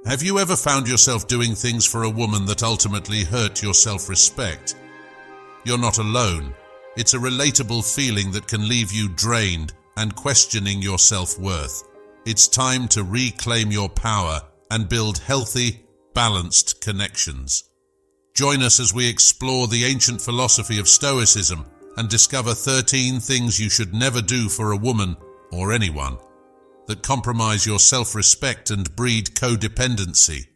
Have you ever found yourself doing things for a woman that ultimately hurt your self-respect? You're not alone. It's a relatable feeling that can leave you drained and questioning your self-worth. It's time to reclaim your power and build healthy, balanced connections. Join us as we explore the ancient philosophy of Stoicism and discover 13 things you should never do for a woman or anyone that compromise your self-respect and breed codependency.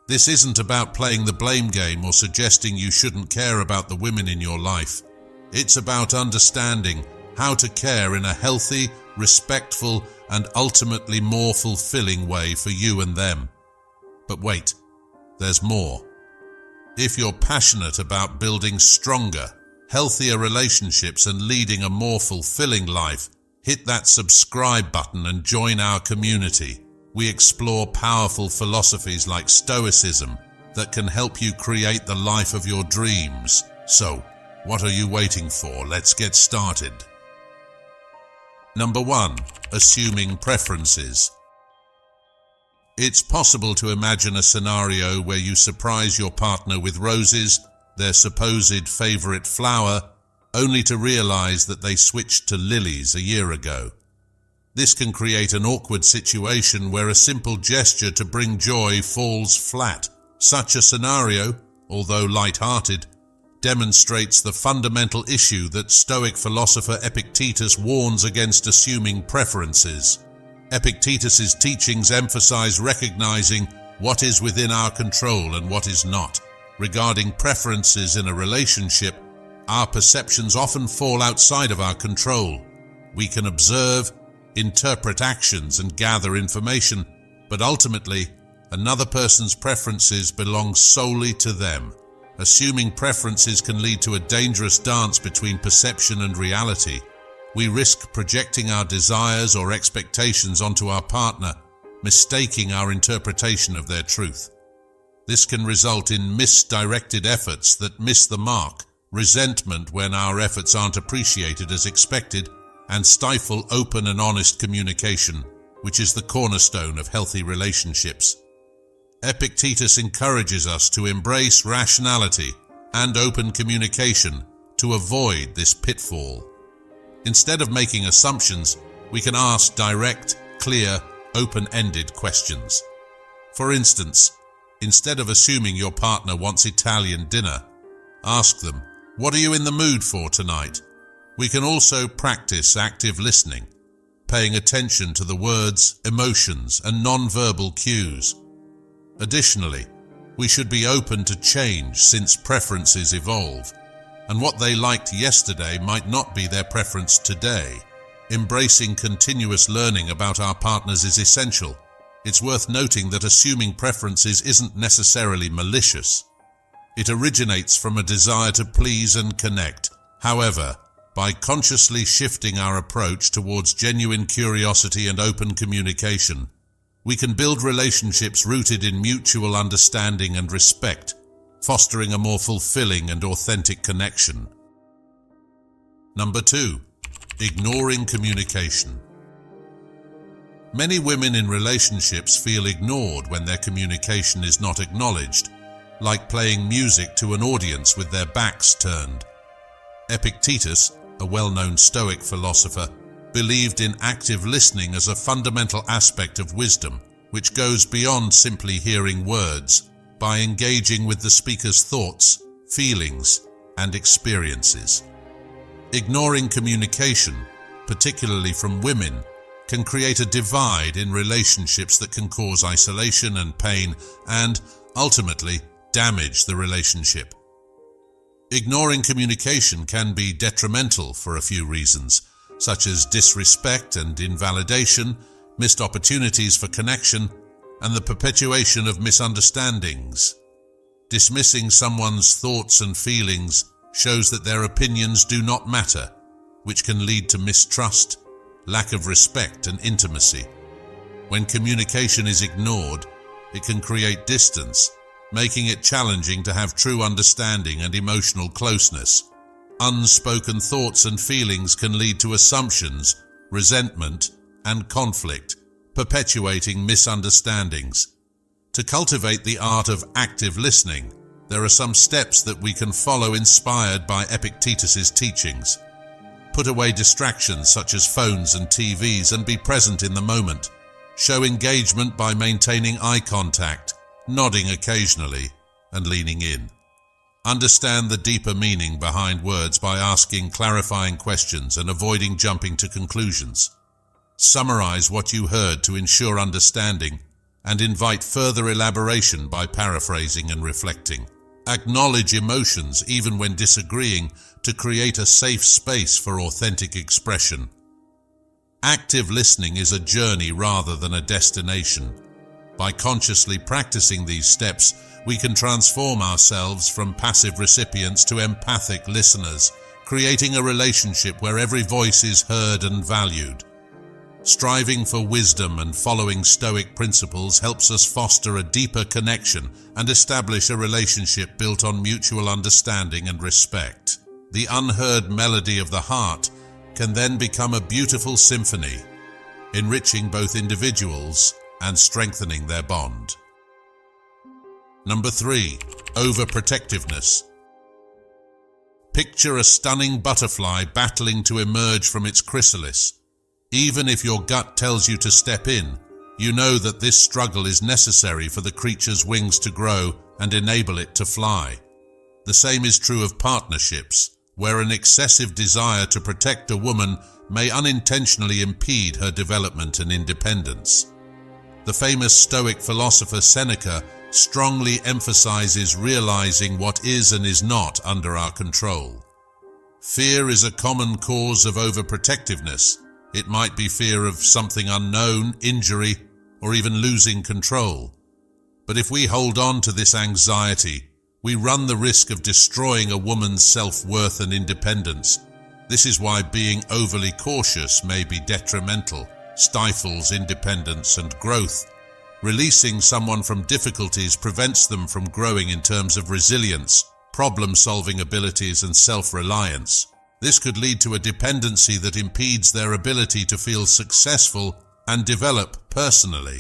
This isn't about playing the blame game or suggesting you shouldn't care about the women in your life. It's about understanding how to care in a healthy, respectful, and ultimately more fulfilling way for you and them. But wait, there's more. If you're passionate about building stronger, healthier relationships and leading a more fulfilling life, hit that subscribe button and join our community. We explore powerful philosophies like Stoicism that can help you create the life of your dreams. So, what are you waiting for? Let's get started. Number 1. Assuming preferences. It's possible to imagine a scenario where you surprise your partner with roses, their supposed favorite flower, only to realize that they switched to lilies a year ago. This can create an awkward situation where a simple gesture to bring joy falls flat. Such a scenario, although light-hearted, demonstrates the fundamental issue that Stoic philosopher Epictetus warns against: assuming preferences. Epictetus's teachings emphasize recognizing what is within our control and what is not. Regarding preferences in a relationship, our perceptions often fall outside of our control. We can observe, interpret actions, and gather information, but ultimately, another person's preferences belong solely to them. Assuming preferences can lead to a dangerous dance between perception and reality. We risk projecting our desires or expectations onto our partner, mistaking our interpretation of their truth. This can result in misdirected efforts that miss the mark, resentment when our efforts aren't appreciated as expected, and stifle open and honest communication, which is the cornerstone of healthy relationships. Epictetus encourages us to embrace rationality and open communication to avoid this pitfall. Instead of making assumptions, we can ask direct, clear, open-ended questions. For instance, instead of assuming your partner wants Italian dinner, ask them, "What are you in the mood for tonight?" We can also practice active listening, paying attention to the words, emotions, and non-verbal cues. Additionally, we should be open to change since preferences evolve, and what they liked yesterday might not be their preference today. Embracing continuous learning about our partners is essential. It's worth noting that assuming preferences isn't necessarily malicious. It originates from a desire to please and connect. However, by consciously shifting our approach towards genuine curiosity and open communication, we can build relationships rooted in mutual understanding and respect, fostering a more fulfilling and authentic connection. Number 2. Ignoring communication. Many women in relationships feel ignored when their communication is not acknowledged, like playing music to an audience with their backs turned. Epictetus, a well-known Stoic philosopher, believed in active listening as a fundamental aspect of wisdom, which goes beyond simply hearing words, by engaging with the speaker's thoughts, feelings, and experiences. Ignoring communication, particularly from women, can create a divide in relationships that can cause isolation and pain and, ultimately, damage the relationship. Ignoring communication can be detrimental for a few reasons, such as disrespect and invalidation, missed opportunities for connection, and the perpetuation of misunderstandings. Dismissing someone's thoughts and feelings shows that their opinions do not matter, which can lead to mistrust, lack of respect, and intimacy. When communication is ignored, it can create distance, making it challenging to have true understanding and emotional closeness. Unspoken thoughts and feelings can lead to assumptions, resentment, and conflict, perpetuating misunderstandings. To cultivate the art of active listening, there are some steps that we can follow inspired by Epictetus's teachings. Put away distractions such as phones and TVs and be present in the moment. Show engagement by maintaining eye contact, nodding occasionally, and leaning in. Understand the deeper meaning behind words by asking clarifying questions and avoiding jumping to conclusions. Summarize what you heard to ensure understanding and invite further elaboration by paraphrasing and reflecting. Acknowledge emotions even when disagreeing to create a safe space for authentic expression. Active listening is a journey rather than a destination. By consciously practicing these steps, we can transform ourselves from passive recipients to empathic listeners, creating a relationship where every voice is heard and valued. Striving for wisdom and following Stoic principles helps us foster a deeper connection and establish a relationship built on mutual understanding and respect. The unheard melody of the heart can then become a beautiful symphony, enriching both individuals and strengthening their bond. Number 3. Overprotectiveness. Picture a stunning butterfly battling to emerge from its chrysalis. Even if your gut tells you to step in, you know that this struggle is necessary for the creature's wings to grow and enable it to fly. The same is true of partnerships, where an excessive desire to protect a woman may unintentionally impede her development and independence. The famous Stoic philosopher Seneca strongly emphasizes realizing what is and is not under our control. Fear is a common cause of overprotectiveness. It might be fear of something unknown, injury, or even losing control. But if we hold on to this anxiety, we run the risk of destroying a woman's self-worth and independence. This is why being overly cautious may be detrimental, stifles independence and growth. Releasing someone from difficulties prevents them from growing in terms of resilience, problem-solving abilities, and self-reliance. This could lead to a dependency that impedes their ability to feel successful and develop personally.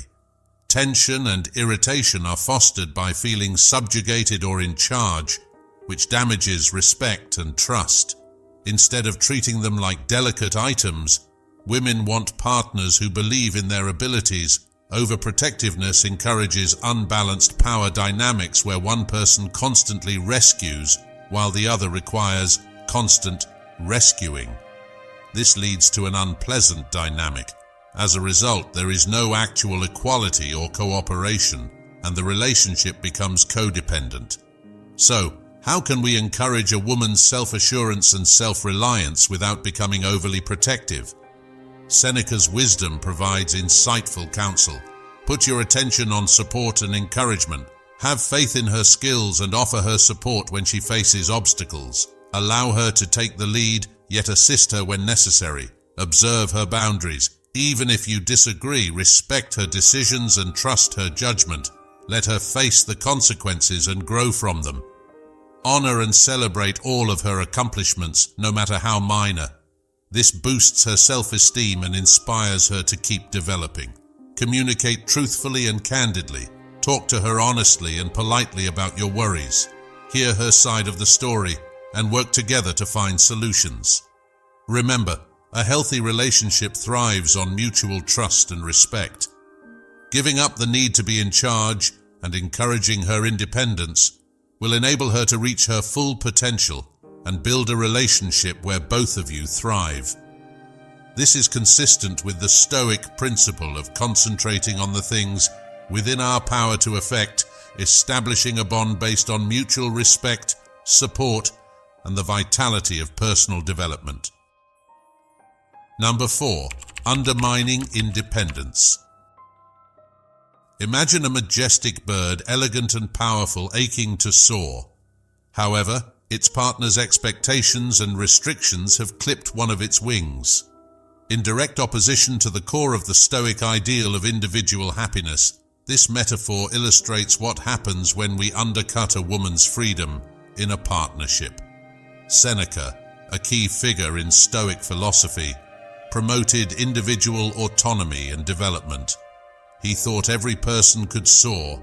Tension and irritation are fostered by feeling subjugated or in charge, which damages respect and trust. Instead of treating them like delicate items, women want partners who believe in their abilities. Overprotectiveness encourages unbalanced power dynamics where one person constantly rescues while the other requires constant rescuing. This leads to an unpleasant dynamic. As a result, there is no actual equality or cooperation, and the relationship becomes codependent. So, how can we encourage a woman's self-assurance and self-reliance without becoming overly protective? Seneca's wisdom provides insightful counsel. Put your attention on support and encouragement. Have faith in her skills and offer her support when she faces obstacles. Allow her to take the lead, yet assist her when necessary. Observe her boundaries. Even if you disagree, respect her decisions and trust her judgment. Let her face the consequences and grow from them. Honor and celebrate all of her accomplishments, no matter how minor. This boosts her self-esteem and inspires her to keep developing. Communicate truthfully and candidly. Talk to her honestly and politely about your worries. Hear her side of the story and work together to find solutions. Remember, a healthy relationship thrives on mutual trust and respect. Giving up the need to be in charge and encouraging her independence will enable her to reach her full potential and build a relationship where both of you thrive. This is consistent with the Stoic principle of concentrating on the things within our power to affect, establishing a bond based on mutual respect, support, and the vitality of personal development. Number 4. Undermining Independence. Imagine a majestic bird, elegant and powerful, aching to soar. However, its partner's expectations and restrictions have clipped one of its wings. In direct opposition to the core of the Stoic ideal of individual happiness, this metaphor illustrates what happens when we undercut a woman's freedom in a partnership. Seneca, a key figure in Stoic philosophy, promoted individual autonomy and development. He thought every person could soar,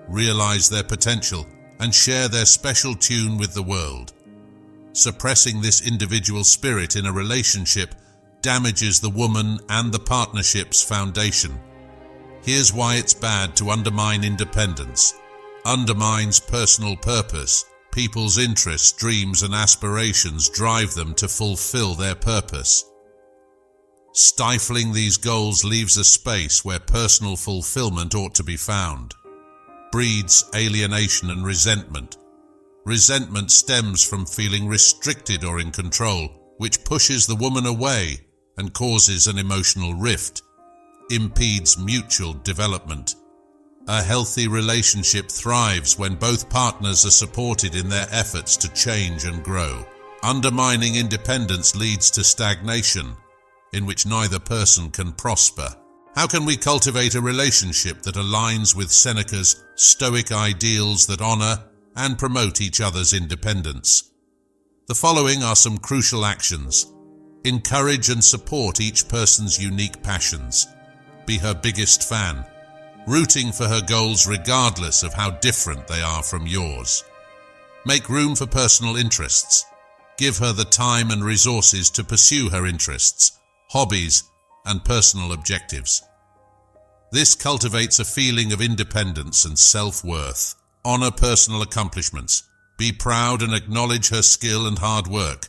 realize their potential, and share their special tune with the world. Suppressing this individual spirit in a relationship damages the woman and the partnership's foundation. Here's why it's bad to undermine independence. Undermines personal purpose. People's interests, dreams, and aspirations drive them to fulfill their purpose. Stifling these goals leaves a space where personal fulfillment ought to be found. Breeds alienation and resentment. Resentment stems from feeling restricted or in control, which pushes the woman away and causes an emotional rift, impedes mutual development. A healthy relationship thrives when both partners are supported in their efforts to change and grow. Undermining independence leads to stagnation, in which neither person can prosper. How can we cultivate a relationship that aligns with Seneca's Stoic ideals that honor and promote each other's independence? The following are some crucial actions. Encourage and support each person's unique passions. Be her biggest fan, rooting for her goals regardless of how different they are from yours. Make room for personal interests. Give her the time and resources to pursue her interests, hobbies, and personal objectives. This cultivates a feeling of independence and self-worth. Honor personal accomplishments. Be proud and acknowledge her skill and hard work.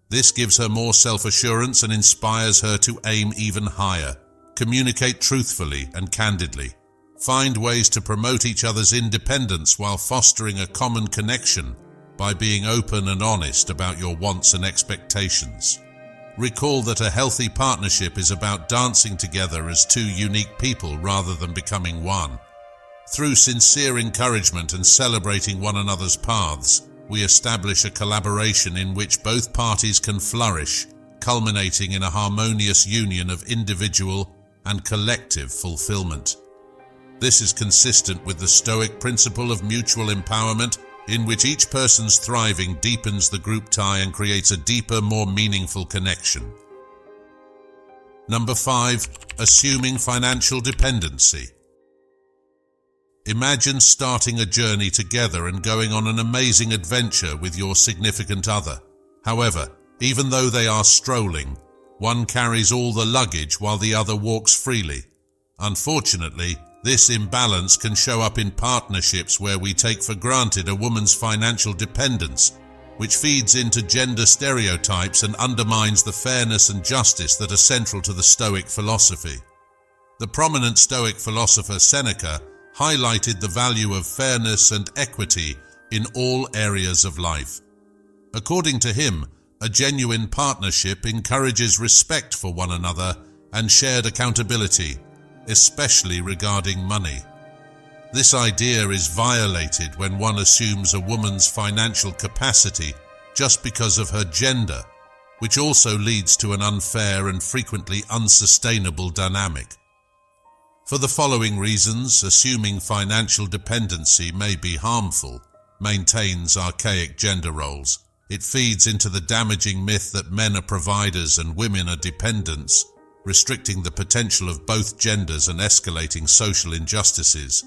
This gives her more self-assurance and inspires her to aim even higher. Communicate truthfully and candidly. Find ways to promote each other's independence while fostering a common connection by being open and honest about your wants and expectations. Recall that a healthy partnership is about dancing together as two unique people rather than becoming one. Through sincere encouragement and celebrating one another's paths, we establish a collaboration in which both parties can flourish, culminating in a harmonious union of individual and collective fulfillment. This is consistent with the Stoic principle of mutual empowerment, in which each person's thriving deepens the group tie and creates a deeper, more meaningful connection. Number 5. Assuming financial dependency. Imagine starting a journey together and going on an amazing adventure with your significant other. However, even though they are strolling, one carries all the luggage while the other walks freely. Unfortunately, this imbalance can show up in partnerships where we take for granted a woman's financial dependence, which feeds into gender stereotypes and undermines the fairness and justice that are central to the Stoic philosophy. The prominent Stoic philosopher Seneca highlighted the value of fairness and equity in all areas of life. According to him, a genuine partnership encourages respect for one another and shared accountability, especially regarding money. This idea is violated when one assumes a woman's financial capacity just because of her gender, which also leads to an unfair and frequently unsustainable dynamic. For the following reasons, assuming financial dependency may be harmful, maintains archaic gender roles. It feeds into the damaging myth that men are providers and women are dependents, restricting the potential of both genders and escalating social injustices.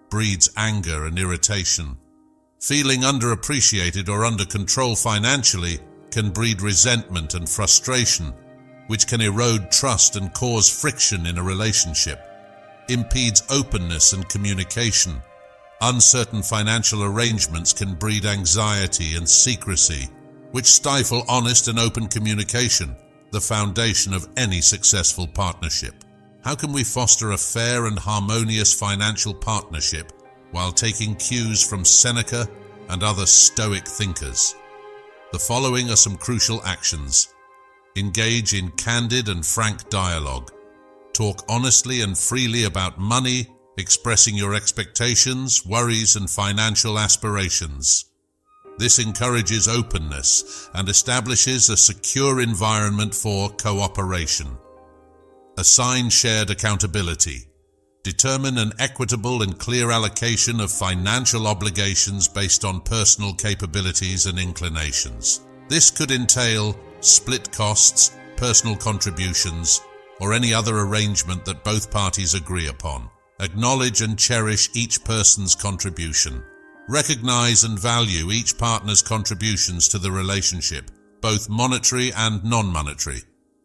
Breeds anger and irritation. Feeling underappreciated or under control financially can breed resentment and frustration, which can erode trust and cause friction in a relationship. Impedes openness and communication. Uncertain financial arrangements can breed anxiety and secrecy, which stifle honest and open communication, the foundation of any successful partnership. How can we foster a fair and harmonious financial partnership while taking cues from Seneca and other Stoic thinkers? The following are some crucial actions. Engage in candid and frank dialogue. Talk honestly and freely about money, expressing your expectations, worries, and financial aspirations. This encourages openness and establishes a secure environment for cooperation. Assign shared accountability. Determine an equitable and clear allocation of financial obligations based on personal capabilities and inclinations. This could entail split costs, personal contributions, or any other arrangement that both parties agree upon. Acknowledge and cherish each person's contribution. Recognize and value each partner's contributions to the relationship, both monetary and non-monetary.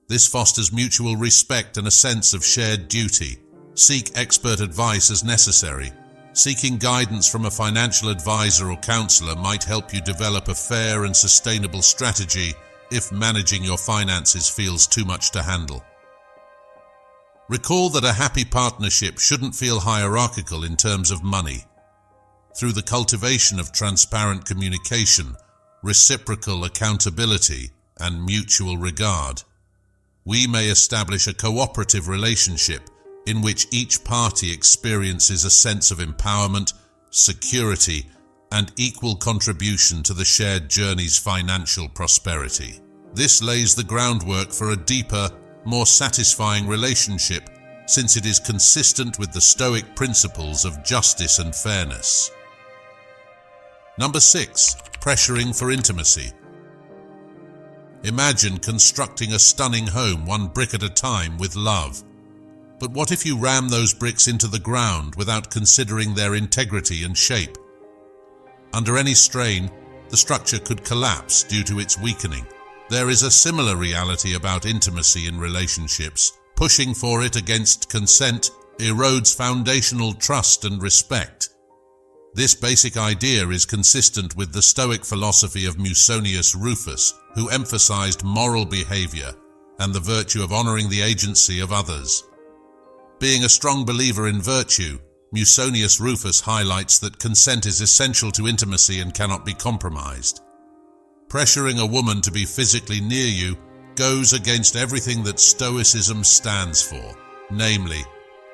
This fosters mutual respect and a sense of shared duty. Seek expert advice as necessary. Seeking guidance from a financial advisor or counselor might help you develop a fair and sustainable strategy if managing your finances feels too much to handle. Recall that a happy partnership shouldn't feel hierarchical in terms of money. Through the cultivation of transparent communication, reciprocal accountability, and mutual regard, we may establish a cooperative relationship in which each party experiences a sense of empowerment, security, and equal contribution to the shared journey's financial prosperity. This lays the groundwork for a deeper, more satisfying relationship, since it is consistent with the Stoic principles of justice and fairness. Number 6. Pressuring for intimacy. Imagine constructing a stunning home one brick at a time with love. But what if you ram those bricks into the ground without considering their integrity and shape? Under any strain, the structure could collapse due to its weakening. There is a similar reality about intimacy in relationships. Pushing for it against consent erodes foundational trust and respect. This basic idea is consistent with the Stoic philosophy of Musonius Rufus, who emphasized moral behavior and the virtue of honoring the agency of others. Being a strong believer in virtue, Musonius Rufus highlights that consent is essential to intimacy and cannot be compromised. Pressuring a woman to be physically near you goes against everything that Stoicism stands for, namely,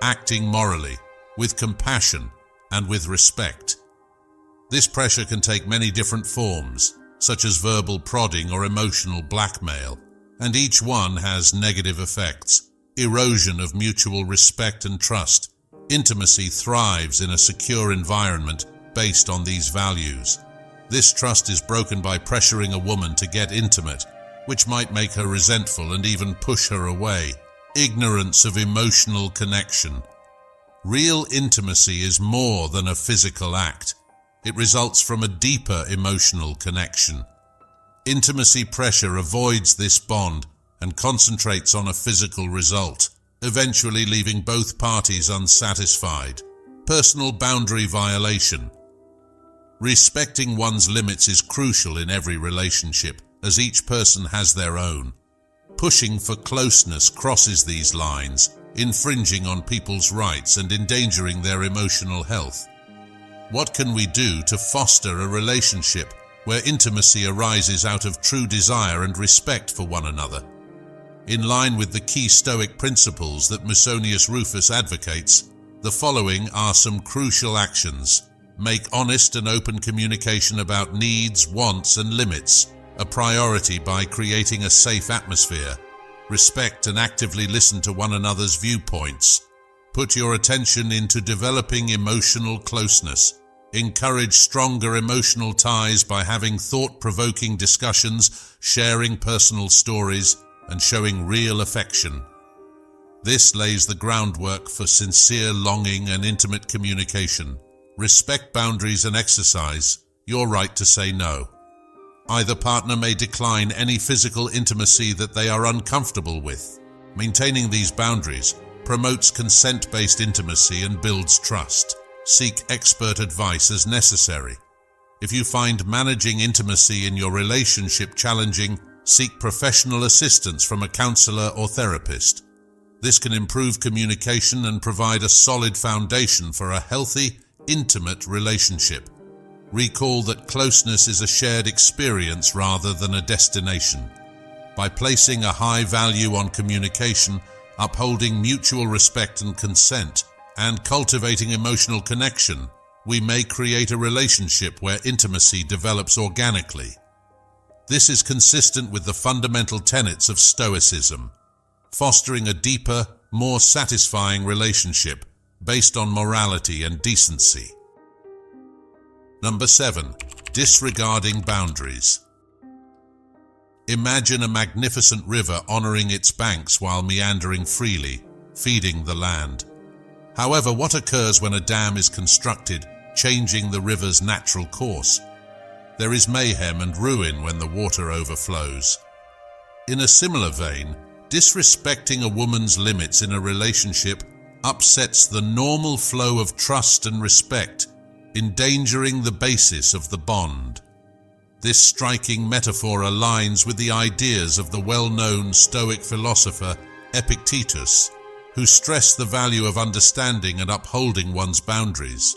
acting morally, with compassion, and with respect. This pressure can take many different forms, such as verbal prodding or emotional blackmail, and each one has negative effects. Erosion of mutual respect and trust. Intimacy thrives in a secure environment based on these values. This trust is broken by pressuring a woman to get intimate, which might make her resentful and even push her away. Ignorance of emotional connection. Real intimacy is more than a physical act. It results from a deeper emotional connection. Intimacy pressure avoids this bond and concentrates on a physical result, eventually leaving both parties unsatisfied. Personal boundary violation. Respecting one's limits is crucial in every relationship, as each person has their own. Pushing for closeness crosses these lines, infringing on people's rights and endangering their emotional health. What can we do to foster a relationship where intimacy arises out of true desire and respect for one another? In line with the key Stoic principles that Musonius Rufus advocates, the following are some crucial actions. Make honest and open communication about needs, wants, and limits a priority by creating a safe atmosphere. Respect and actively listen to one another's viewpoints. Put your attention into developing emotional closeness. Encourage stronger emotional ties by having thought-provoking discussions, sharing personal stories, and showing real affection. This lays the groundwork for sincere longing and intimate communication. Respect boundaries and exercise your right to say no. Either partner may decline any physical intimacy that they are uncomfortable with. Maintaining these boundaries promotes consent-based intimacy and builds trust. Seek expert advice as necessary. If you find managing intimacy in your relationship challenging, seek professional assistance from a counselor or therapist. This can improve communication and provide a solid foundation for a healthy, intimate relationship. Recall that closeness is a shared experience rather than a destination. By placing a high value on communication, upholding mutual respect and consent, and cultivating emotional connection, we may create a relationship where intimacy develops organically. This is consistent with the fundamental tenets of Stoicism, fostering a deeper, more satisfying relationship based on morality and decency. Number 7. Disregarding boundaries. Imagine a magnificent river honoring its banks while meandering freely, feeding the land. However, what occurs when a dam is constructed, changing the river's natural course? There is mayhem and ruin when the water overflows. In a similar vein, disrespecting a woman's limits in a relationship upsets the normal flow of trust and respect, endangering the basis of the bond. This striking metaphor aligns with the ideas of the well-known Stoic philosopher Epictetus, who stressed the value of understanding and upholding one's boundaries.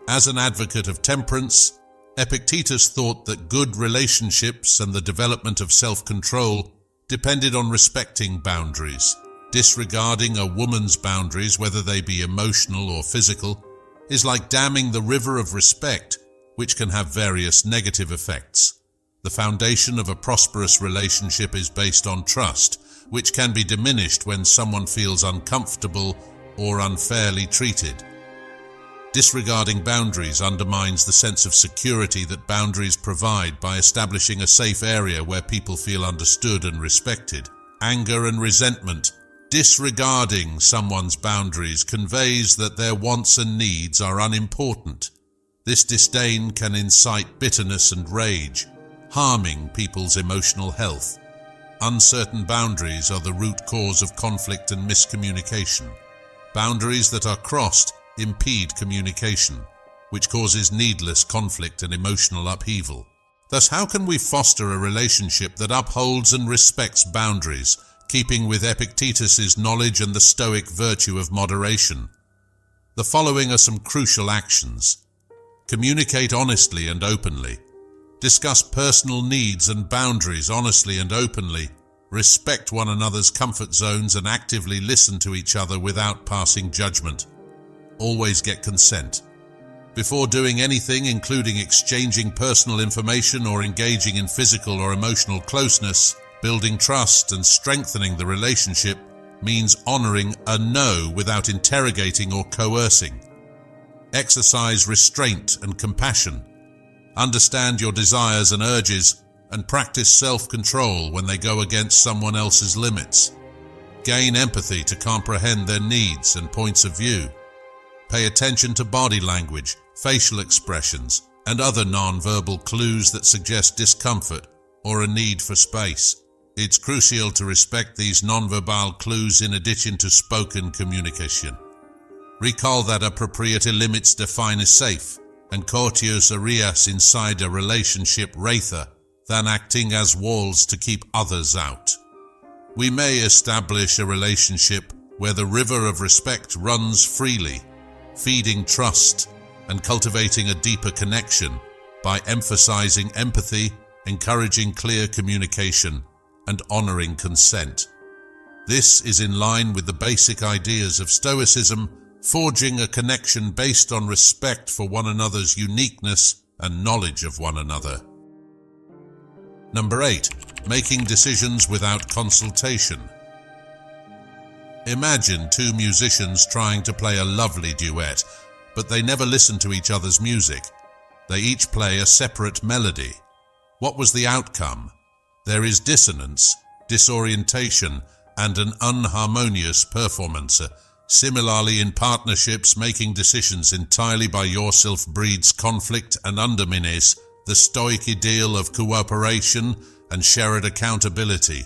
As an advocate of temperance, Epictetus thought that good relationships and the development of self-control depended on respecting boundaries. Disregarding a woman's boundaries, whether they be emotional or physical, is like damming the river of respect, which can have various negative effects. The foundation of a prosperous relationship is based on trust, which can be diminished when someone feels uncomfortable or unfairly treated. Disregarding boundaries undermines the sense of security that boundaries provide by establishing a safe area where people feel understood and respected. Anger and resentment. Disregarding someone's boundaries conveys that their wants and needs are unimportant. This disdain can incite bitterness and rage, harming people's emotional health. Uncertain boundaries are the root cause of conflict and miscommunication. Boundaries that are crossed impede communication, which causes needless conflict and emotional upheaval. Thus, how can we foster a relationship that upholds and respects boundaries, keeping with Epictetus's knowledge and the Stoic virtue of moderation? The following are some crucial actions. Communicate honestly and openly. Discuss personal needs and boundaries honestly and openly. Respect one another's comfort zones and actively listen to each other without passing judgment. Always get consent. Before doing anything, including exchanging personal information or engaging in physical or emotional closeness, building trust and strengthening the relationship means honoring a no without interrogating or coercing. Exercise restraint and compassion. Understand your desires and urges and practice self-control when they go against someone else's limits. Gain empathy to comprehend their needs and points of view. Pay attention to body language, facial expressions, and other non-verbal clues that suggest discomfort or a need for space. It's crucial to respect these non-verbal clues in addition to spoken communication. Recall that appropriate limits define a safe and courteous areas inside a relationship rather than acting as walls to keep others out. We may establish a relationship where the river of respect runs freely, feeding trust and cultivating a deeper connection by emphasizing empathy, encouraging clear communication, and honoring consent. This is in line with the basic ideas of Stoicism, forging a connection based on respect for one another's uniqueness and knowledge of one another. Number 8. Making decisions without consultation. Imagine two musicians trying to play a lovely duet, but they never listen to each other's music. They each play a separate melody. What was the outcome? There is dissonance, disorientation, and an unharmonious performance. Similarly, in partnerships, making decisions entirely by yourself breeds conflict and undermines the Stoic ideal of cooperation and shared accountability.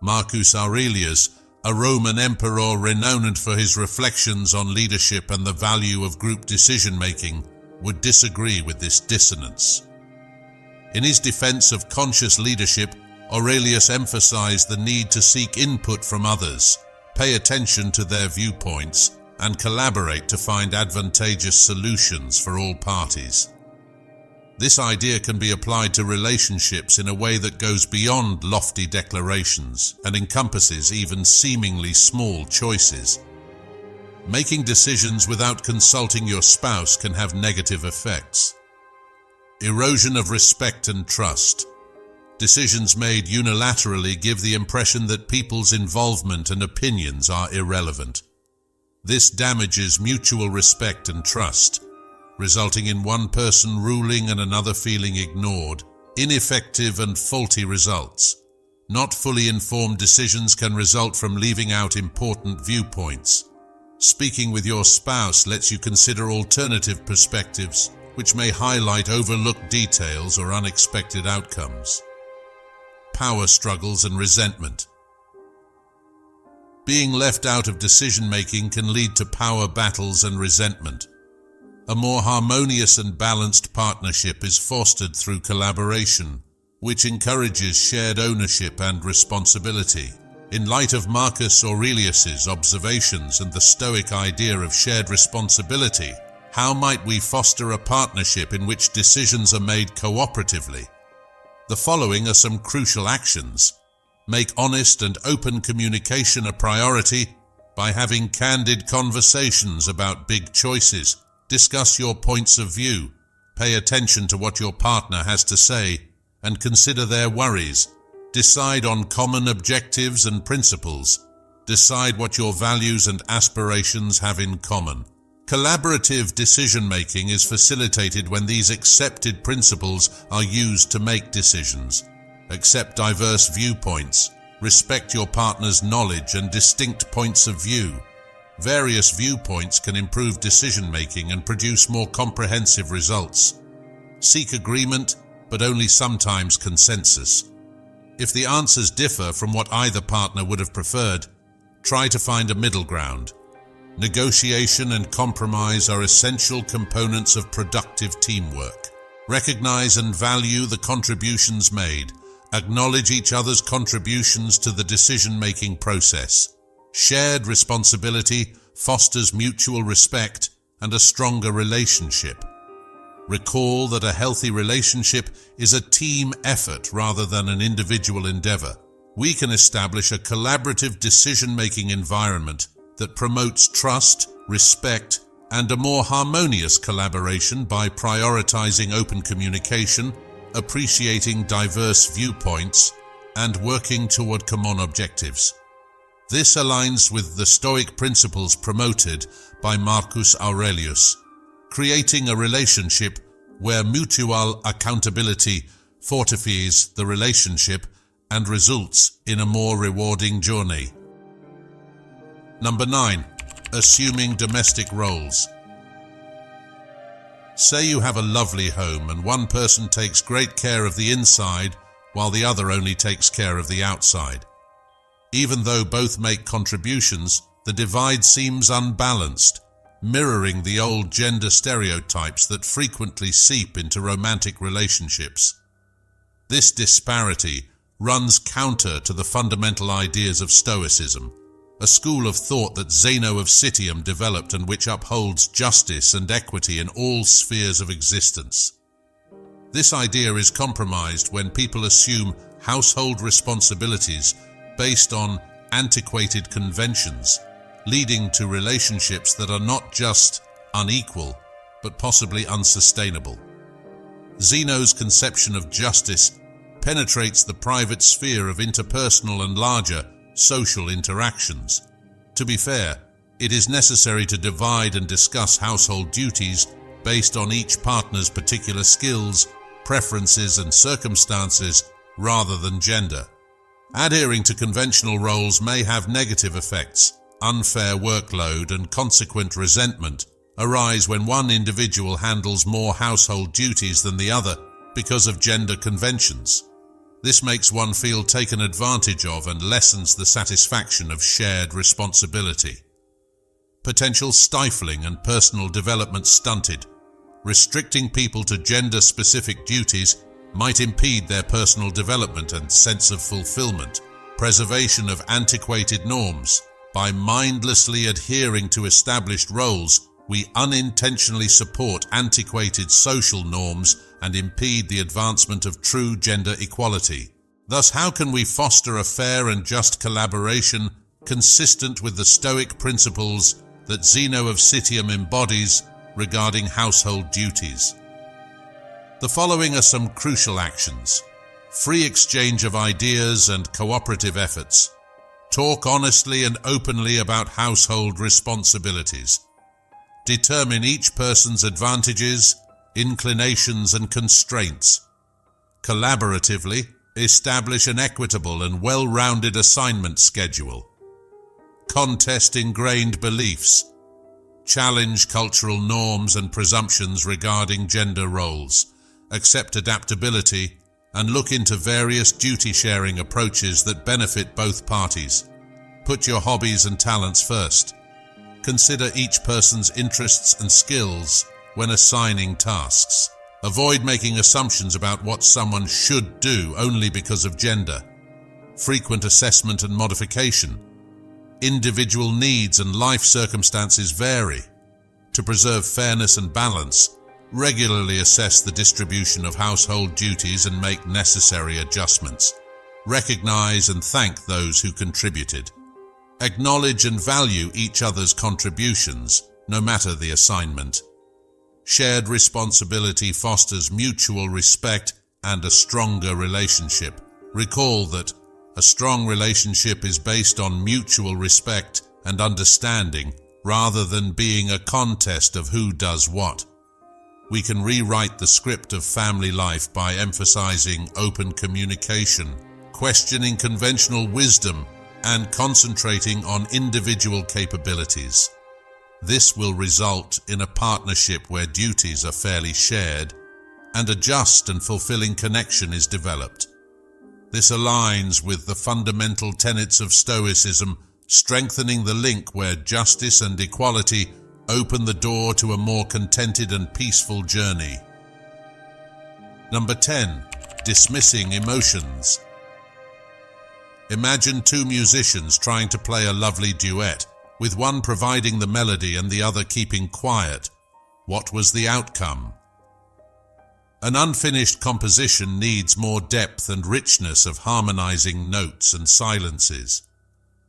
Marcus Aurelius, a Roman emperor renowned for his reflections on leadership and the value of group decision-making, would disagree with this dissonance. In his defense of conscious leadership, Aurelius emphasized the need to seek input from others, pay attention to their viewpoints, and collaborate to find advantageous solutions for all parties. This idea can be applied to relationships in a way that goes beyond lofty declarations and encompasses even seemingly small choices. Making decisions without consulting your spouse can have negative effects. Erosion of respect and trust. Decisions made unilaterally give the impression that people's involvement and opinions are irrelevant. This damages mutual respect and trust, resulting in one person ruling and another feeling ignored, ineffective and faulty results. Not fully informed decisions can result from leaving out important viewpoints. Speaking with your spouse lets you consider alternative perspectives, which may highlight overlooked details or unexpected outcomes. Power struggles and resentment. Being left out of decision-making can lead to power battles and resentment. A more harmonious and balanced partnership is fostered through collaboration, which encourages shared ownership and responsibility. In light of Marcus Aurelius's observations and the Stoic idea of shared responsibility, how might we foster a partnership in which decisions are made cooperatively? The following are some crucial actions. Make honest and open communication a priority by having candid conversations about big choices. Discuss your points of view, pay attention to what your partner has to say, and consider their worries. Decide on common objectives and principles. Decide what your values and aspirations have in common. Collaborative decision-making is facilitated when these accepted principles are used to make decisions. Accept diverse viewpoints. Respect your partner's knowledge and distinct points of view. Various viewpoints can improve decision-making and produce more comprehensive results. Seek agreement, but only sometimes consensus. If the answers differ from what either partner would have preferred, try to find a middle ground. Negotiation and compromise are essential components of productive teamwork. Recognize and value the contributions made. Acknowledge each other's contributions to the decision-making process. Shared responsibility fosters mutual respect and a stronger relationship. Recall that a healthy relationship is a team effort rather than an individual endeavor. We can establish a collaborative decision-making environment that promotes trust, respect, and a more harmonious collaboration by prioritizing open communication, appreciating diverse viewpoints, and working toward common objectives. This aligns with the Stoic principles promoted by Marcus Aurelius, creating a relationship where mutual accountability fortifies the relationship and results in a more rewarding journey. Number 9. Assuming domestic roles. Say you have a lovely home and one person takes great care of the inside while the other only takes care of the outside. Even though both make contributions, the divide seems unbalanced, mirroring the old gender stereotypes that frequently seep into romantic relationships. This disparity runs counter to the fundamental ideas of Stoicism, a school of thought that Zeno of Citium developed and which upholds justice and equity in all spheres of existence. This idea is compromised when people assume household responsibilities based on antiquated conventions, leading to relationships that are not just unequal, but possibly unsustainable. Zeno's conception of justice penetrates the private sphere of interpersonal and larger social interactions. To be fair, it is necessary to divide and discuss household duties based on each partner's particular skills, preferences, and circumstances rather than gender. Adhering to conventional roles may have negative effects. Unfair workload and consequent resentment arise when one individual handles more household duties than the other because of gender conventions. This makes one feel taken advantage of and lessens the satisfaction of shared responsibility. Potential stifling and personal development stunted. Restricting people to gender-specific duties might impede their personal development and sense of fulfillment. Preservation of antiquated norms. By mindlessly adhering to established roles, we unintentionally support antiquated social norms and impede the advancement of true gender equality. Thus, how can we foster a fair and just collaboration consistent with the Stoic principles that Zeno of Citium embodies regarding household duties? The following are some crucial actions. Free exchange of ideas and cooperative efforts. Talk honestly and openly about household responsibilities. Determine each person's advantages, inclinations, and constraints. Collaboratively, establish an equitable and well-rounded assignment schedule. Contest ingrained beliefs. Challenge cultural norms and presumptions regarding gender roles. Accept adaptability and look into various duty-sharing approaches that benefit both parties. Put your hobbies and talents first. Consider each person's interests and skills when assigning tasks. Avoid making assumptions about what someone should do only because of gender. Frequent assessment and modification. Individual needs and life circumstances vary. To preserve fairness and balance, regularly assess the distribution of household duties and make necessary adjustments. Recognize and thank those who contributed. Acknowledge and value each other's contributions, no matter the assignment. Shared responsibility fosters mutual respect and a stronger relationship. Recall that a strong relationship is based on mutual respect and understanding rather than being a contest of who does what. We can rewrite the script of family life by emphasizing open communication, questioning conventional wisdom, and concentrating on individual capabilities. This will result in a partnership where duties are fairly shared and a just and fulfilling connection is developed. This aligns with the fundamental tenets of Stoicism, strengthening the link where justice and equality open the door to a more contented and peaceful journey. Number 10. Dismissing emotions. Imagine two musicians trying to play a lovely duet, with one providing the melody and the other keeping quiet. What was the outcome? An unfinished composition needs more depth and richness of harmonizing notes and silences.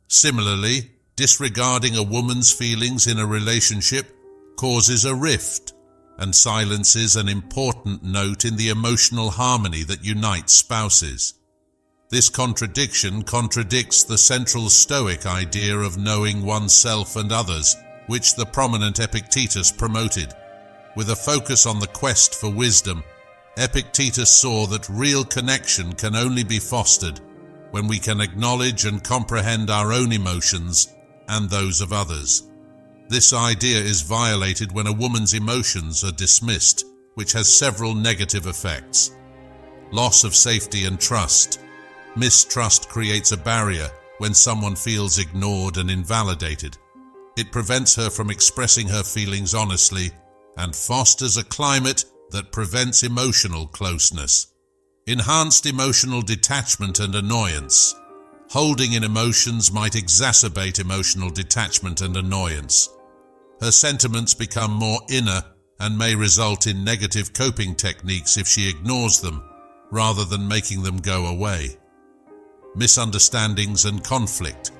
Similarly, disregarding a woman's feelings in a relationship causes a rift and silences an important note in the emotional harmony that unites spouses. This contradiction contradicts the central Stoic idea of knowing oneself and others, which the prominent Epictetus promoted. With a focus on the quest for wisdom, Epictetus saw that real connection can only be fostered when we can acknowledge and comprehend our own emotions and those of others. This idea is violated when a woman's emotions are dismissed, which has several negative effects. Loss of safety and trust. Mistrust creates a barrier when someone feels ignored and invalidated. It prevents her from expressing her feelings honestly and fosters a climate that prevents emotional closeness. Enhanced emotional detachment and annoyance. Holding in emotions might exacerbate emotional detachment and annoyance. Her sentiments become more inner and may result in negative coping techniques if she ignores them, rather than making them go away. Misunderstandings and conflict.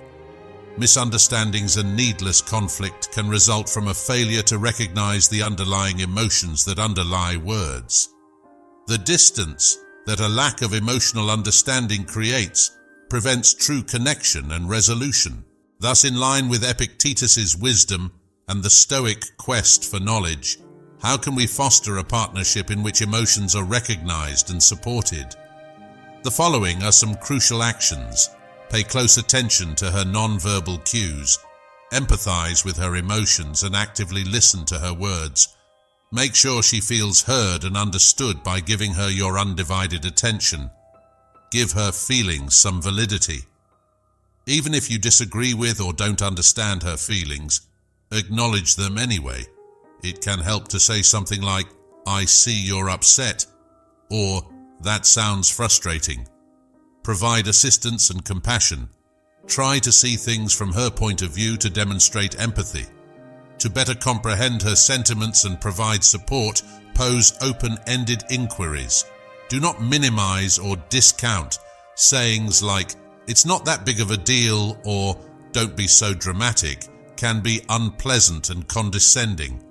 Misunderstandings and needless conflict can result from a failure to recognize the underlying emotions that underlie words. The distance that a lack of emotional understanding creates prevents true connection and resolution. Thus, in line with Epictetus's wisdom and the Stoic quest for knowledge, how can we foster a partnership in which emotions are recognized and supported? The following are some crucial actions. Pay close attention to her non-verbal cues. Empathize with her emotions and actively listen to her words. Make sure she feels heard and understood by giving her your undivided attention. Give her feelings some validity. Even if you disagree with or don't understand her feelings, acknowledge them anyway. It can help to say something like, "I see you're upset," or "That sounds frustrating." Provide assistance and compassion. Try to see things from her point of view to demonstrate empathy. To better comprehend her sentiments and provide support, pose open-ended inquiries. Do not minimize or discount. Sayings like, "It's not that big of a deal," or "Don't be so dramatic," can be unpleasant and condescending.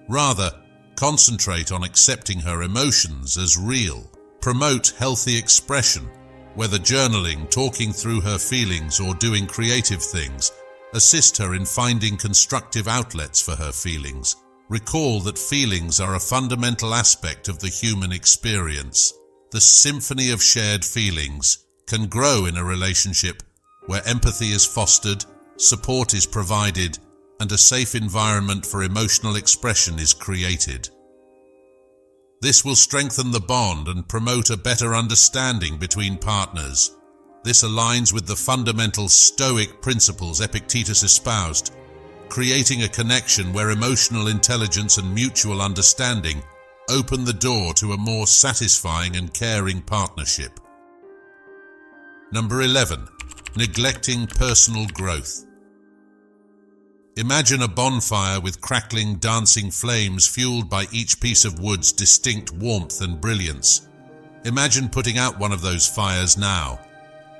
Rather, concentrate on accepting her emotions as real. Promote healthy expression. Whether journaling, talking through her feelings, or doing creative things, assist her in finding constructive outlets for her feelings. Recall that feelings are a fundamental aspect of the human experience. The symphony of shared feelings can grow in a relationship where empathy is fostered, support is provided, and a safe environment for emotional expression is created. This will strengthen the bond and promote a better understanding between partners. This aligns with the fundamental Stoic principles Epictetus espoused, creating a connection where emotional intelligence and mutual understanding open the door to a more satisfying and caring partnership. Number 11. Neglecting personal growth. Imagine a bonfire with crackling, dancing flames fueled by each piece of wood's distinct warmth and brilliance. Imagine putting out one of those fires now.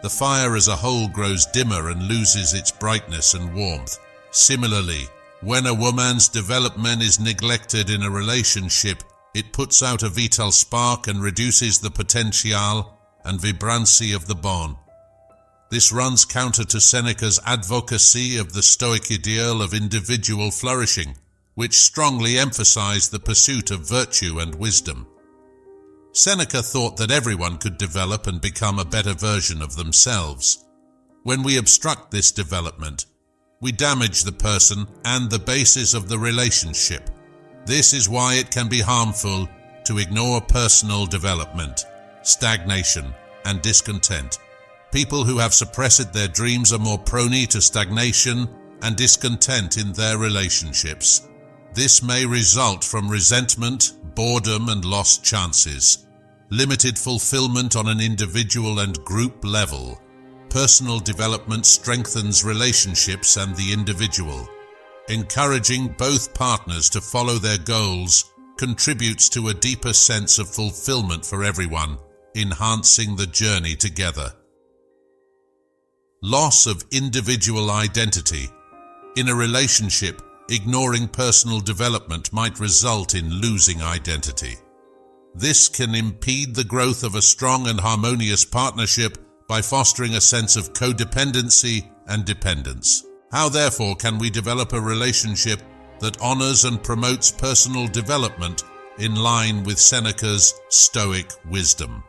The fire as a whole grows dimmer and loses its brightness and warmth. Similarly, when a woman's development is neglected in a relationship, it puts out a vital spark and reduces the potential and vibrancy of the bond. This runs counter to Seneca's advocacy of the Stoic ideal of individual flourishing, which strongly emphasized the pursuit of virtue and wisdom. Seneca thought that everyone could develop and become a better version of themselves. When we obstruct this development, we damage the person and the basis of the relationship. This is why it can be harmful to ignore personal development, stagnation, and discontent. People who have suppressed their dreams are more prone to stagnation and discontent in their relationships. This may result from resentment, boredom, and lost chances, limited fulfillment on an individual and group level. Personal development strengthens relationships and the individual. Encouraging both partners to follow their goals contributes to a deeper sense of fulfillment for everyone, enhancing the journey together. Loss of individual identity. In a relationship, ignoring personal development might result in losing identity. This can impede the growth of a strong and harmonious partnership by fostering a sense of codependency and dependence. How, therefore, can we develop a relationship that honors and promotes personal development in line with Seneca's Stoic wisdom?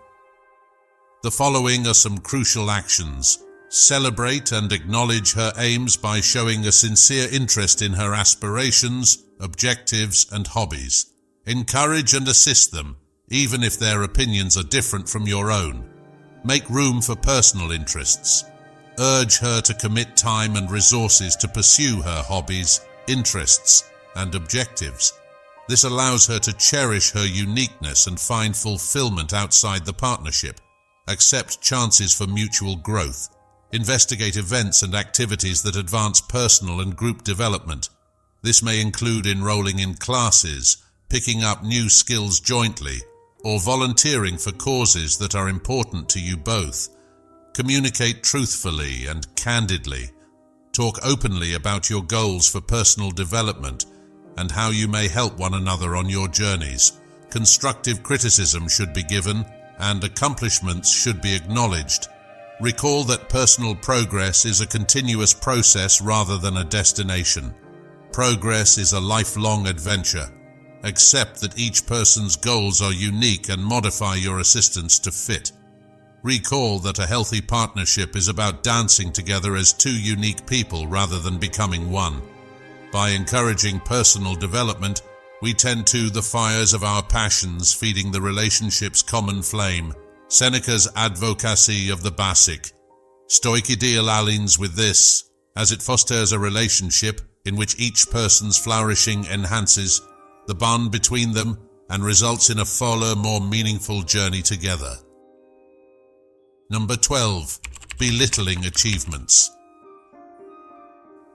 The following are some crucial actions. Celebrate and acknowledge her aims by showing a sincere interest in her aspirations, objectives, and hobbies. Encourage and assist them, even if their opinions are different from your own. Make room for personal interests. Urge her to commit time and resources to pursue her hobbies, interests, and objectives. This allows her to cherish her uniqueness and find fulfillment outside the partnership. Accept chances for mutual growth. Investigate events and activities that advance personal and group development. This may include enrolling in classes, picking up new skills jointly, or volunteering for causes that are important to you both. Communicate truthfully and candidly. Talk openly about your goals for personal development and how you may help one another on your journeys. Constructive criticism should be given, and accomplishments should be acknowledged. Recall that personal progress is a continuous process rather than a destination. Progress is a lifelong adventure. Accept that each person's goals are unique and modify your assistance to fit. Recall that a healthy partnership is about dancing together as two unique people rather than becoming one. By encouraging personal development, we tend to the fires of our passions, feeding the relationship's common flame. Seneca's advocacy of the basic. Stoic ideal aligns with this, as it fosters a relationship in which each person's flourishing enhances the bond between them and results in a fuller, more meaningful journey together. Number 12. Belittling achievements.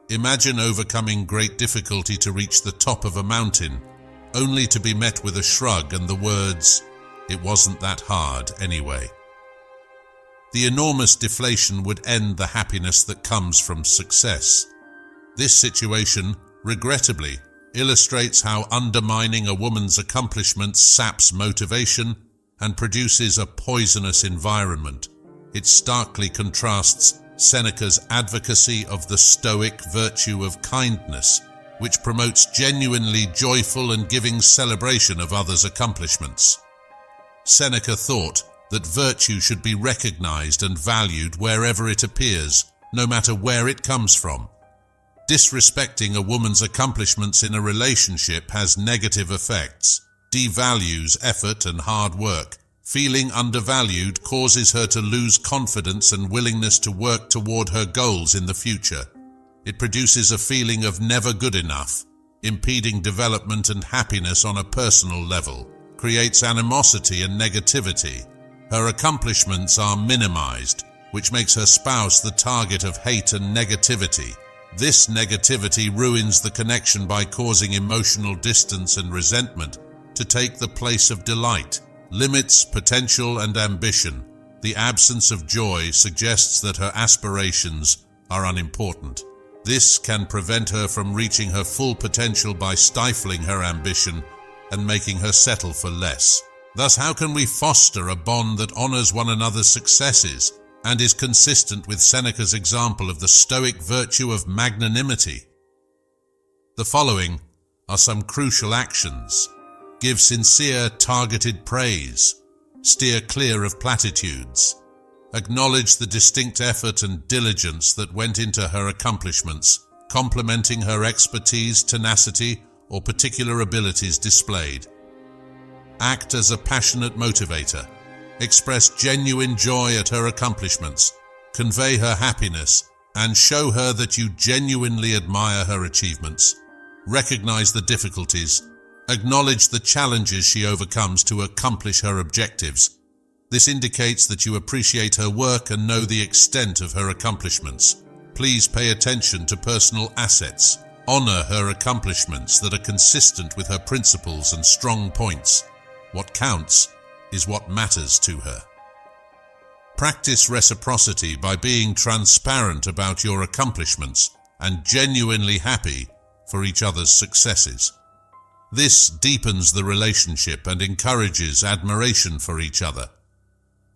Imagine overcoming great difficulty to reach the top of a mountain, only to be met with a shrug and the words, "It wasn't that hard anyway." The enormous deflation would end the happiness that comes from success. This situation, regrettably, illustrates how undermining a woman's accomplishments saps motivation and produces a poisonous environment. It starkly contrasts Seneca's advocacy of the Stoic virtue of kindness, which promotes genuinely joyful and giving celebration of others' accomplishments. Seneca thought that virtue should be recognized and valued wherever it appears, no matter where it comes from. Disrespecting a woman's accomplishments in a relationship has negative effects, devalues effort and hard work. Feeling undervalued causes her to lose confidence and willingness to work toward her goals in the future. It produces a feeling of never good enough, impeding development and happiness on a personal level, creates animosity and negativity. Her accomplishments are minimized, which makes her spouse the target of hate and negativity. This negativity ruins the connection by causing emotional distance and resentment to take the place of delight, limits potential and ambition. The absence of joy suggests that her aspirations are unimportant. This can prevent her from reaching her full potential by stifling her ambition and making her settle for less. Thus, how can we foster a bond that honors one another's successes and is consistent with Seneca's example of the Stoic virtue of magnanimity? The following are some crucial actions. Give sincere, targeted praise. Steer clear of platitudes. Acknowledge the distinct effort and diligence that went into her accomplishments, complementing her expertise, tenacity, or particular abilities displayed. Act as a passionate motivator. Express genuine joy at her accomplishments, convey her happiness, and show her that you genuinely admire her achievements. Recognize the difficulties. Acknowledge the challenges she overcomes to accomplish her objectives. This indicates that you appreciate her work and know the extent of her accomplishments. Please pay attention to personal assets. Honor her accomplishments that are consistent with her principles and strong points. What counts is what matters to her. Practice reciprocity by being transparent about your accomplishments and genuinely happy for each other's successes. This deepens the relationship and encourages admiration for each other.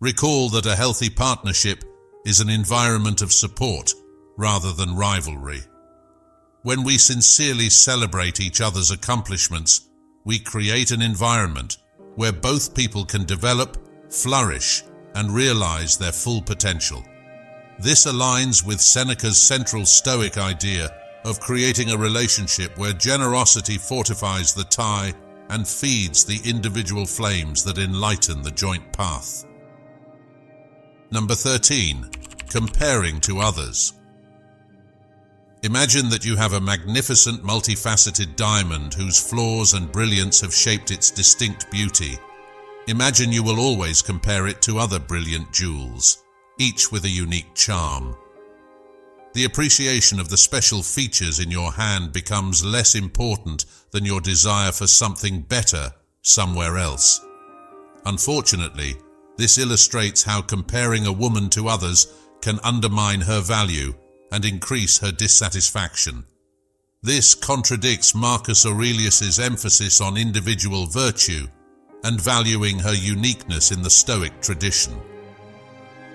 Recall that a healthy partnership is an environment of support rather than rivalry. When we sincerely celebrate each other's accomplishments, we create an environment where both people can develop, flourish, and realize their full potential. This aligns with Seneca's central Stoic idea of creating a relationship where generosity fortifies the tie and feeds the individual flames that enlighten the joint path. Number 13. Comparing to others. Imagine that you have a magnificent, multifaceted diamond whose flaws and brilliance have shaped its distinct beauty. Imagine you will always compare it to other brilliant jewels, each with a unique charm. The appreciation of the special features in your hand becomes less important than your desire for something better somewhere else. Unfortunately, this illustrates how comparing a woman to others can undermine her value and increase her dissatisfaction. This contradicts Marcus Aurelius's emphasis on individual virtue and valuing her uniqueness in the Stoic tradition.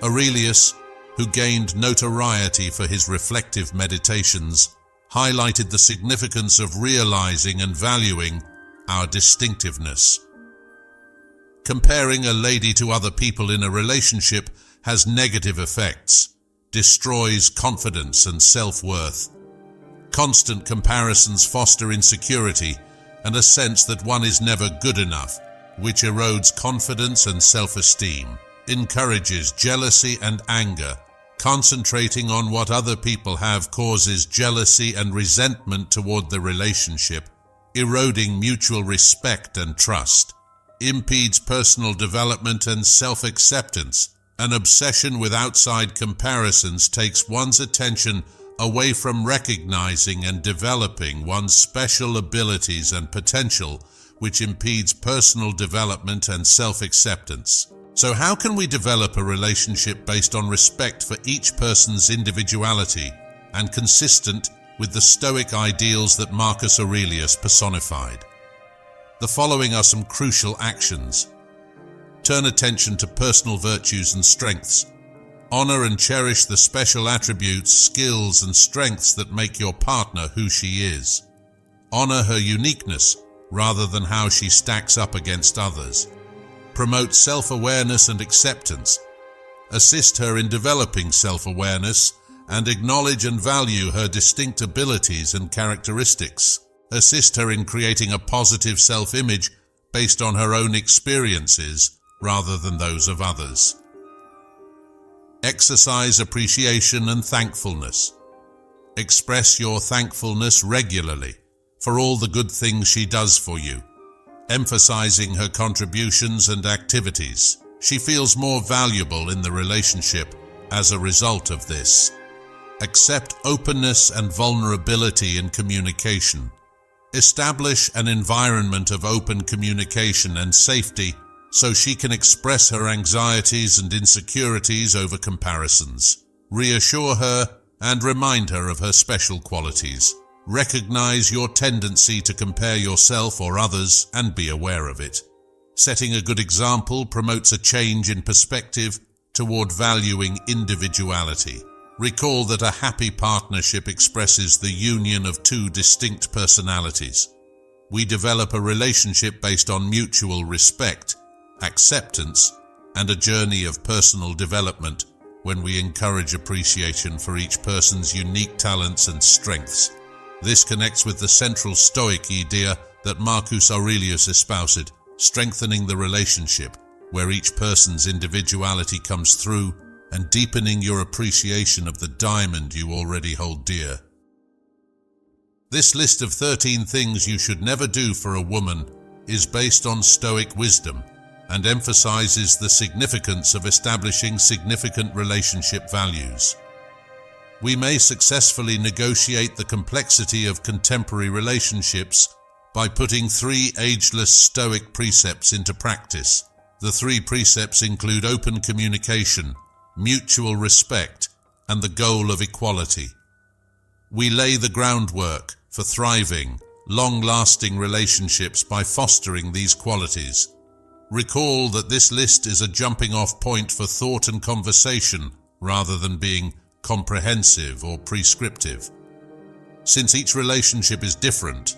Aurelius, who gained notoriety for his reflective meditations, highlighted the significance of realizing and valuing our distinctiveness. Comparing a lady to other people in a relationship has negative effects, destroys confidence and self-worth. Constant comparisons foster insecurity and a sense that one is never good enough, which erodes confidence and self-esteem, encourages jealousy and anger. Concentrating on what other people have causes jealousy and resentment toward the relationship, eroding mutual respect and trust, impedes personal development and self-acceptance. An obsession with outside comparisons takes one's attention away from recognizing and developing one's special abilities and potential, which impedes personal development and self-acceptance. So how can we develop a relationship based on respect for each person's individuality and consistent with the Stoic ideals that Marcus Aurelius personified? The following are some crucial actions. Turn attention to personal virtues and strengths. Honor and cherish the special attributes, skills, and strengths that make your partner who she is. Honor her uniqueness rather than how she stacks up against others. Promote self-awareness and acceptance. Assist her in developing self-awareness and acknowledge and value her distinct abilities and characteristics. Assist her in creating a positive self-image based on her own experiences rather than those of others. Exercise appreciation and thankfulness. Express your thankfulness regularly for all the good things she does for you, emphasizing her contributions and activities. She feels more valuable in the relationship as a result of this. Accept openness and vulnerability in communication. Establish an environment of open communication and safety so she can express her anxieties and insecurities over comparisons. Reassure her and remind her of her special qualities. Recognize your tendency to compare yourself or others and be aware of it. Setting a good example promotes a change in perspective toward valuing individuality. Recall that a happy partnership expresses the union of two distinct personalities. We develop a relationship based on mutual respect, acceptance, and a journey of personal development when we encourage appreciation for each person's unique talents and strengths. This connects with the central Stoic idea that Marcus Aurelius espoused, strengthening the relationship, where each person's individuality comes through, and deepening your appreciation of the diamond you already hold dear. This list of 13 things you should never do for a woman is based on Stoic wisdom and emphasizes the significance of establishing significant relationship values. We may successfully negotiate the complexity of contemporary relationships by putting 3 ageless Stoic precepts into practice. The 3 precepts include open communication, mutual respect, and the goal of equality. We lay the groundwork for thriving, long-lasting relationships by fostering these qualities. Recall that this list is a jumping-off point for thought and conversation rather than being comprehensive or prescriptive. Since each relationship is different,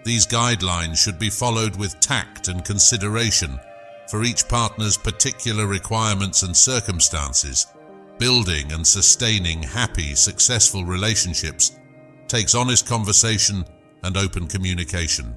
these guidelines should be followed with tact and consideration for each partner's particular requirements and circumstances. Building and sustaining happy, successful relationships takes honest conversation and open communication.